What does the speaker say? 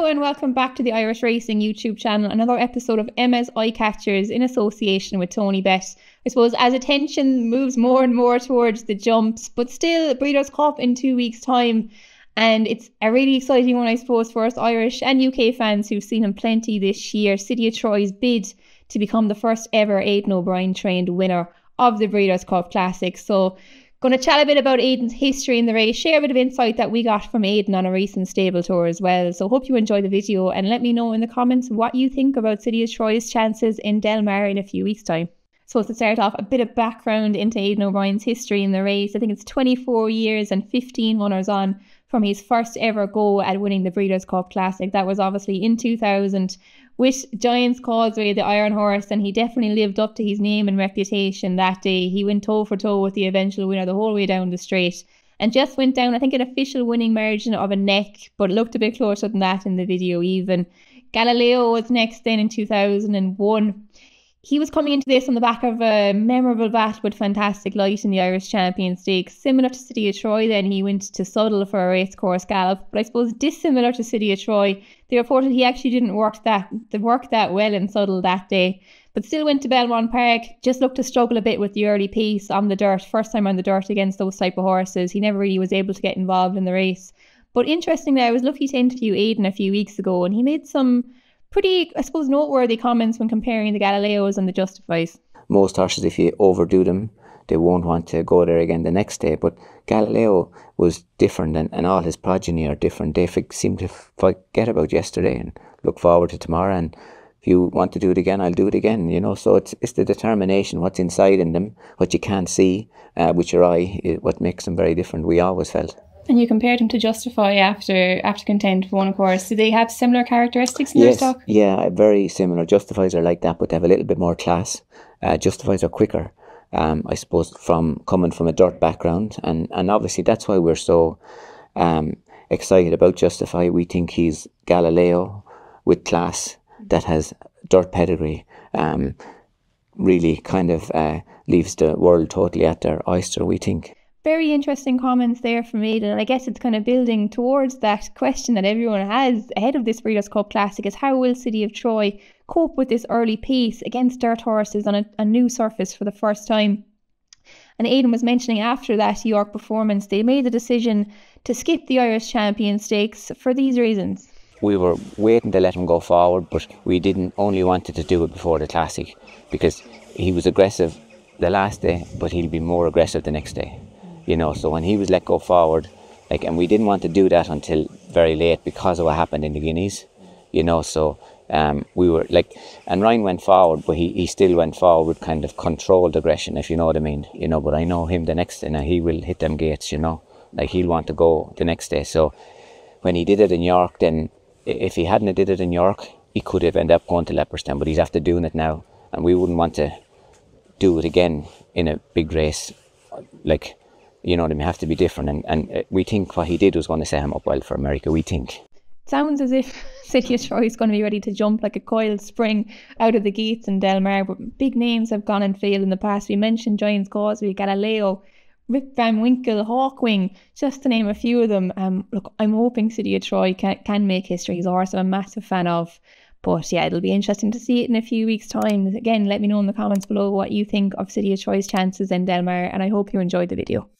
Hello and welcome back to the Irish Racing YouTube channel. Another episode of Emma's Eyecatchers in association with Tony Bet. I suppose as attention moves more and more towards the jumps, but still Breeders' Cup in 2 weeks' time. And it's a really exciting one, I suppose, for us Irish and UK fans who've seen him plenty this year. City of Troy's bid to become the first ever Aidan O'Brien trained winner of the Breeders' Cup Classic. So going to chat a bit about Aidan's history in the race, share a bit of insight that we got from Aidan on a recent stable tour as well. So hope you enjoy the video and let me know in the comments what you think about City of Troy's chances in Del Mar in a few weeks' time. So to start off, a bit of background into Aidan O'Brien's history in the race. I think it's 24 years and 15 runners on from his first ever go at winning the Breeders' Cup Classic. That was obviously in 2000 with Giant's Causeway, the Iron Horse, and he definitely lived up to his name and reputation that day. He went toe for toe with the eventual winner the whole way down the straight and just went down, I think, an official winning margin of a neck, but looked a bit closer than that in the video even. Galileo was next then in 2001. He was coming into this on the back of a memorable battle with Fantastic Light in the Irish Champion Stakes. Similar to City of Troy then, he went to Suddle for a racecourse gallop, but I suppose dissimilar to City of Troy. They reported he actually didn't work that well in Suddle that day, but still went to Belmont Park, just looked to struggle a bit with the early pace on the dirt, first time on the dirt against those type of horses. He never really was able to get involved in the race. But interestingly, I was lucky to interview Aidan a few weeks ago and he made some pretty, I suppose, noteworthy comments when comparing the Galileos and the Justifies. Most horses, if you overdo them, they won't want to go there again the next day. But Galileo was different and all his progeny are different. They seem to forget about yesterday and look forward to tomorrow. And if you want to do it again, I'll do it again, you know. So it's the determination, what's inside in them, what you can't see with your eye, what makes them very different, we always felt. And you compared him to Justify after Contend for one, of course. Do they have similar characteristics in their stock? Yeah, very similar. Justifies are like that, but they have a little bit more class. Justifies are quicker, I suppose, coming from a dirt background. And obviously that's why we're so excited about Justify. We think he's Galileo with class that has dirt pedigree. Really kind of leaves the world totally at their oyster, we think. Very interesting comments there from Aidan, and I guess it's kind of building towards that question that everyone has ahead of this Breeders' Cup Classic is how will City of Troy cope with this early pace against dirt horses on a new surface for the first time. And Aidan was mentioning after that York performance, they made the decision to skip the Irish Champion Stakes for these reasons. We were waiting to let him go forward, but we didn't only wanted to do it before the Classic because he was aggressive the last day, but he'll be more aggressive the next day. You know, so when he was let go forward, and we didn't want to do that until very late because of what happened in the Guineas, you know, so we were and Ryan went forward, but he still went forward with kind of controlled aggression, if you know what I mean, you know, but I know him the next day, now he will hit them gates, you know, he'll want to go the next day. So when he did it in York, then if he hadn't did it in York, he could have ended up going to Leopardstown, but he's after doing it now, and we wouldn't want to do it again in a big race, you know what I mean, have to be different. And we think what he did was going to set him up well for America, we think. Sounds as if City of Troy is going to be ready to jump like a coiled spring out of the gates in Del Mar, but big names have gone and failed in the past. We mentioned Giant's Causeway, Galileo, Rip Van Winkle, Hawkwing, just to name a few of them. Look, I'm hoping City of Troy can make history. He's a horse I'm a massive fan of. But yeah, it'll be interesting to see it in a few weeks' time. Again, let me know in the comments below what you think of City of Troy's chances in Del Mar, and I hope you enjoyed the video.